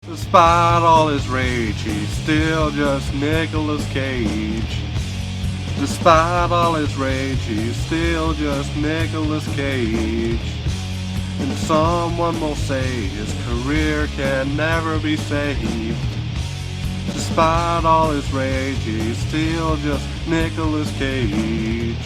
Despite all his rage, he's still just Nicolas Cage. Despite all his rage, he's still just Nicolas Cage. And someone will say his career can never be saved. Despite all his rage, he's still just Nicolas Cage.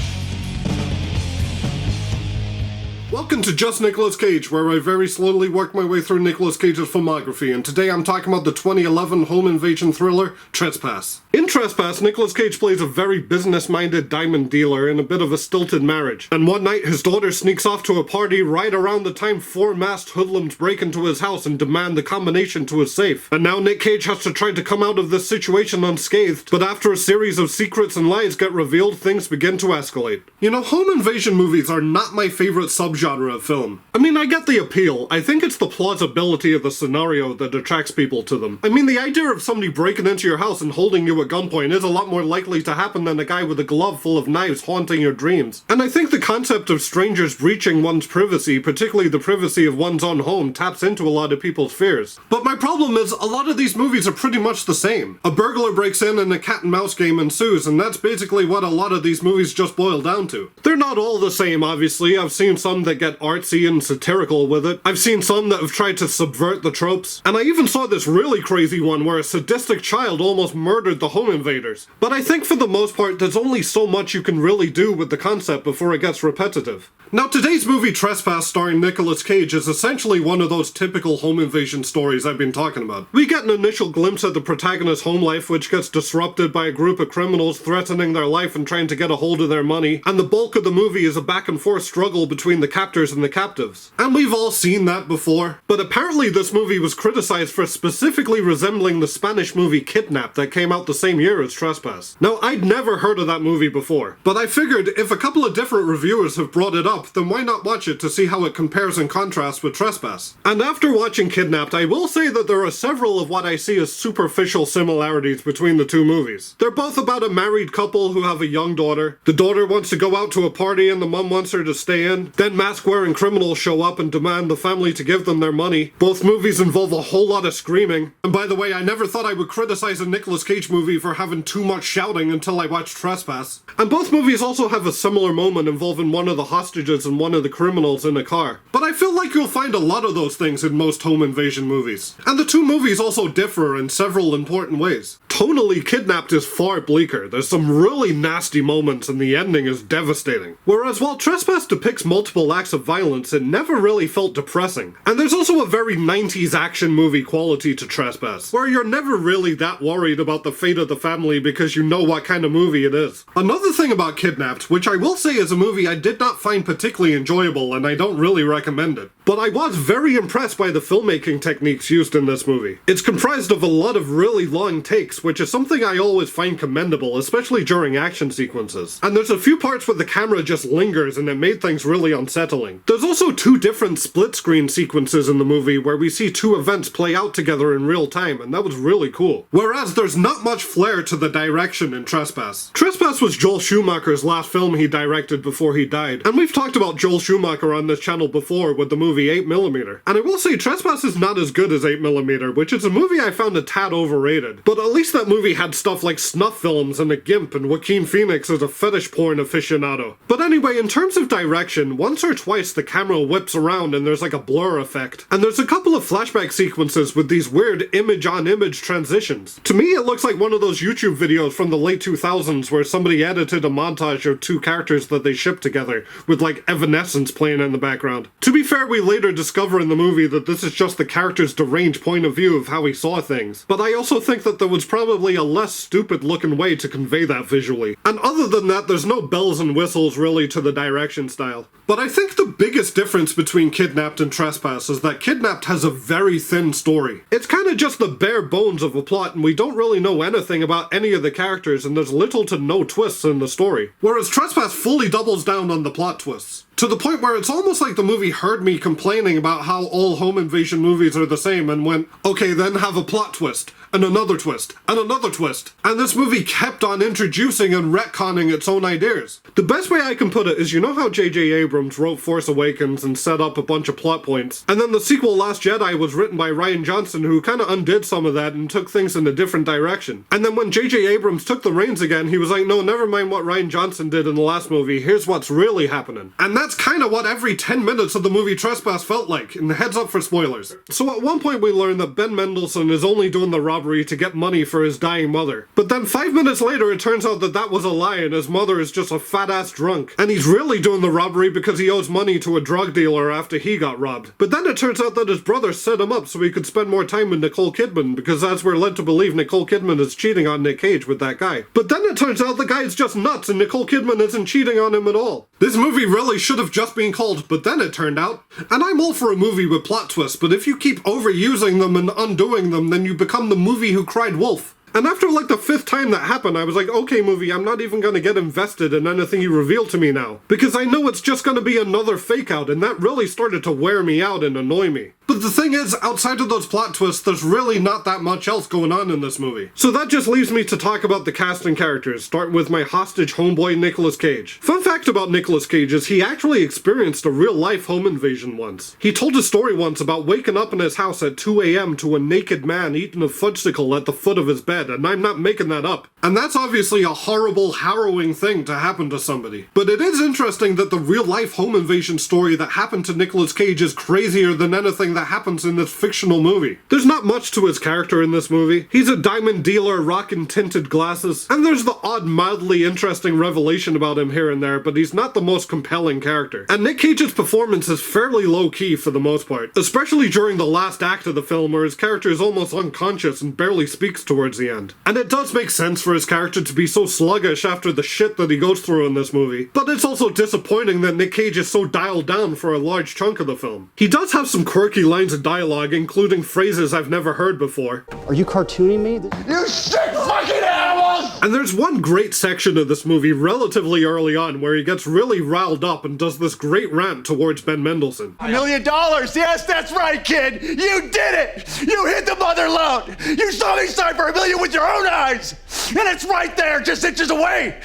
Welcome to Just Nicolas Cage, where I very slowly work my way through Nicolas Cage's filmography, and today I'm talking about the 2011 home invasion thriller, Trespass. In Trespass, Nicolas Cage plays a very business-minded diamond dealer in a bit of a stilted marriage, and one night his daughter sneaks off to a party right around the time four masked hoodlums break into his house and demand the combination to his safe. And now Nick Cage has to try to come out of this situation unscathed, but after a series of secrets and lies get revealed, things begin to escalate. You know, home invasion movies are not my favorite subgenre of film. I mean, I get the appeal. I think it's the plausibility of the scenario that attracts people to them. I mean, the idea of somebody breaking into your house and holding you at gunpoint is a lot more likely to happen than a guy with a glove full of knives haunting your dreams. And I think the concept of strangers breaching one's privacy, particularly the privacy of one's own home, taps into a lot of people's fears. But my problem is, a lot of these movies are pretty much the same. A burglar breaks in and a cat and mouse game ensues, and that's basically what a lot of these movies just boil down to. They're not all the same, obviously. I've seen some that get artsy and satirical with it. I've seen some that have tried to subvert the tropes. And I even saw this really crazy one where a sadistic child almost murdered the home invaders. But I think for the most part, there's only so much you can really do with the concept before it gets repetitive. Now, today's movie Trespass, starring Nicolas Cage, is essentially one of those typical home invasion stories I've been talking about. We get an initial glimpse at the protagonist's home life, which gets disrupted by a group of criminals threatening their life and trying to get a hold of their money, and the bulk of the movie is a back and forth struggle between the captors and the captives. And we've all seen that before. But apparently this movie was criticized for specifically resembling the Spanish movie Kidnapped that came out the same year as Trespass. Now, I'd never heard of that movie before, but I figured if a couple of different reviewers have brought it up, then why not watch it to see how it compares and contrasts with Trespass? And after watching Kidnapped, I will say that there are several of what I see as superficial similarities between the two movies. They're both about a married couple who have a young daughter. The daughter wants to go out to a party and the mum wants her to stay in. Then mask-wearing criminals show up and demand the family to give them their money. Both movies involve a whole lot of screaming. And by the way, I never thought I would criticize a Nicolas Cage movie for having too much shouting until I watched Trespass. And both movies also have a similar moment involving one of the hostages and one of the criminals in a car. But I feel like you'll find a lot of those things in most home invasion movies. And the two movies also differ in several important ways. Tonally, Kidnapped is far bleaker. There's some really nasty moments and the ending is devastating. Whereas while Trespass depicts multiple acts of violence, it never really felt depressing. And there's also a very 90s action movie quality to Trespass, where you're never really that worried about the fate of the family because you know what kind of movie it is. Another thing about Kidnapped, which I will say is a movie I did not find particularly enjoyable and I don't really recommend it, but I was very impressed by the filmmaking techniques used in this movie. It's comprised of a lot of really long takes, which is something I always find commendable, especially during action sequences. And there's a few parts where the camera just lingers and it made things really unsettling. There's also two different split-screen sequences in the movie where we see two events play out together in real time, and that was really cool. Whereas there's not much flair to the direction in Trespass. Trespass was Joel Schumacher's last film he directed before he died, and we've talked about Joel Schumacher on this channel before with the movie 8mm. And I will say Trespass is not as good as 8mm, which is a movie I found a tad overrated. But at least that movie had stuff like snuff films and a gimp and Joaquin Phoenix as a fetish porn aficionado. But anyway, in terms of direction, once or twice the camera whips around and there's like a blur effect. And there's a couple of flashback sequences with these weird image-on-image transitions. To me, it looks like one of those YouTube videos from the late 2000s where somebody edited a montage of two characters that they shipped together with like Evanescence playing in the background. To be fair, we later discover in the movie that this is just the character's deranged point of view of how he saw things. But I also think that there was probably a less stupid looking way to convey that visually. And other than that, there's no bells and whistles really to the direction style. But I think the biggest difference between Kidnapped and Trespass is that Kidnapped has a very thin story. It's kind of just the bare bones of a plot and we don't really know anything about any of the characters and there's little to no twists in the story. Whereas Trespass fully doubles down on the plot twists. To the point where it's almost like the movie heard me complaining about how all home invasion movies are the same and went, okay, then have a plot twist. and another twist, and another twist. And this movie kept on introducing and retconning its own ideas. The best way I can put it is, you know how J.J. Abrams wrote Force Awakens and set up a bunch of plot points, and then the sequel Last Jedi was written by Rian Johnson, who kind of undid some of that and took things in a different direction. And then when J.J. Abrams took the reins again, he was like, no, never mind what Rian Johnson did in the last movie, here's what's really happening. And that's kind of what every 10 minutes of the movie Trespass felt like, and heads up for spoilers. So at one point we learn that Ben Mendelsohn is only doing the robbery to get money for his dying mother. But then 5 minutes later it turns out that that was a lie and his mother is just a fat-ass drunk. And he's really doing the robbery because he owes money to a drug dealer after he got robbed. But then it turns out that his brother set him up so he could spend more time with Nicole Kidman, because as we're led to believe, Nicole Kidman is cheating on Nick Cage with that guy. But then it turns out the guy's just nuts and Nicole Kidman isn't cheating on him at all. This movie really should have just been called But Then It Turned Out. And I'm all for a movie with plot twists, but if you keep overusing them and undoing them, then you become the movie who cried wolf. And after like the 5th time that happened, I was like, okay movie, I'm not even gonna get invested in anything you reveal to me now. Because I know it's just gonna be another fake out, and that really started to wear me out and annoy me. But the thing is, outside of those plot twists, there's really not that much else going on in this movie. So that just leaves me to talk about the cast and characters, starting with my hostage homeboy Nicolas Cage. Fun fact about Nicolas Cage is he actually experienced a real-life home invasion once. He told a story once about waking up in his house at 2 a.m. to a naked man eating a fudgesicle at the foot of his bed, and I'm not making that up. And that's obviously a horrible, harrowing thing to happen to somebody. But it is interesting that the real-life home invasion story that happened to Nicolas Cage is crazier than anything that happens in this fictional movie. There's not much to his character in this movie. He's a diamond dealer rocking tinted glasses, and there's the odd, mildly interesting revelation about him here and there, but he's not the most compelling character. And Nick Cage's performance is fairly low-key for the most part, especially during the last act of the film where his character is almost unconscious and barely speaks towards the end. And it does make sense for his character to be so sluggish after the shit that he goes through in this movie, but it's also disappointing that Nick Cage is so dialed down for a large chunk of the film. He does have some quirky lines of dialogue, including phrases I've never heard before. Are you cartooning me? You sick fucking animals! And there's one great section of this movie relatively early on where he gets really riled up and does this great rant towards Ben Mendelsohn. $1 million! Yes, that's right, kid! You did it! You hit the mother load! You saw me sign for $1 million with your own eyes! And it's right there, just inches away!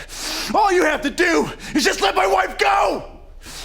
All you have to do is just let my wife go!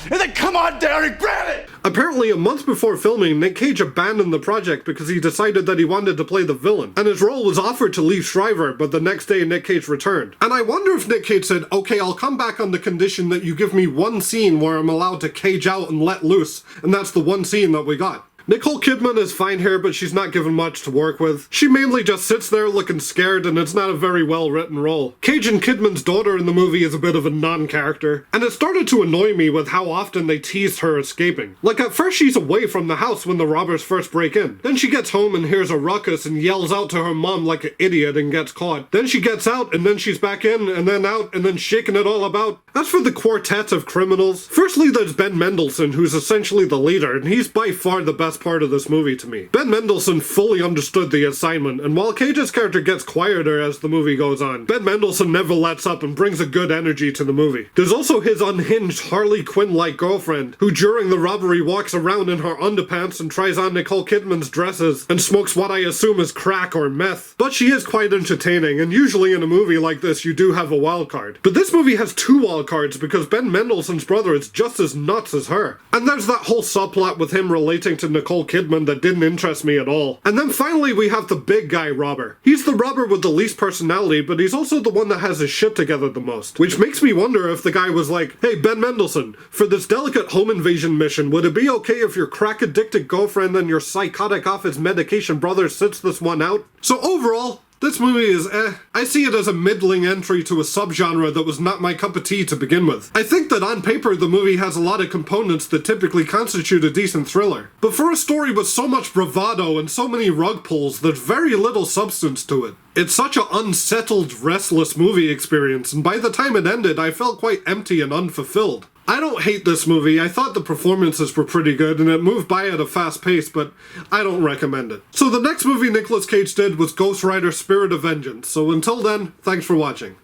And then come on down and grab it! Apparently, a month before filming, Nick Cage abandoned the project because he decided that he wanted to play the villain, and his role was offered to Liev Schreiber, but the next day Nick Cage returned. And I wonder if Nick Cage said, okay, I'll come back on the condition that you give me one scene where I'm allowed to cage out and let loose, and that's the one scene that we got. Nicole Kidman is fine here, but she's not given much to work with. She mainly just sits there looking scared, and it's not a very well-written role. Cage and Kidman's daughter in the movie is a bit of a non-character, and it started to annoy me with how often they teased her escaping. Like, at first she's away from the house when the robbers first break in. Then she gets home and hears a ruckus and yells out to her mom like an idiot and gets caught. Then she gets out, and then she's back in, and then out, and then shaking it all about. As for the quartet of criminals, firstly there's Ben Mendelsohn, who's essentially the leader, and he's by far the best part of this movie to me. Ben Mendelsohn fully understood the assignment, and while Cage's character gets quieter as the movie goes on, Ben Mendelsohn never lets up and brings a good energy to the movie. There's also his unhinged Harley Quinn-like girlfriend, who during the robbery walks around in her underpants and tries on Nicole Kidman's dresses and smokes what I assume is crack or meth. But she is quite entertaining, and usually in a movie like this you do have a wild card. But this movie has 2 wild cards because Ben Mendelsohn's brother is just as nuts as her. And there's that whole subplot with him relating to Nicole Kidman that didn't interest me at all. And then finally we have the big guy robber. He's the robber with the least personality, but he's also the one that has his shit together the most. Which makes me wonder if the guy was like, hey Ben Mendelsohn, for this delicate home invasion mission, would it be okay if your crack-addicted girlfriend and your psychotic off his medication brother sits this one out? So overall, this movie is I see it as a middling entry to a subgenre that was not my cup of tea to begin with. I think that on paper the movie has a lot of components that typically constitute a decent thriller. But for a story with so much bravado and so many rug pulls, there's very little substance to it. It's such an unsettled, restless movie experience, and by the time it ended, I felt quite empty and unfulfilled. I don't hate this movie. I thought the performances were pretty good and it moved by at a fast pace, but I don't recommend it. So the next movie Nicolas Cage did was Ghost Rider: Spirit of Vengeance. So until then, thanks for watching.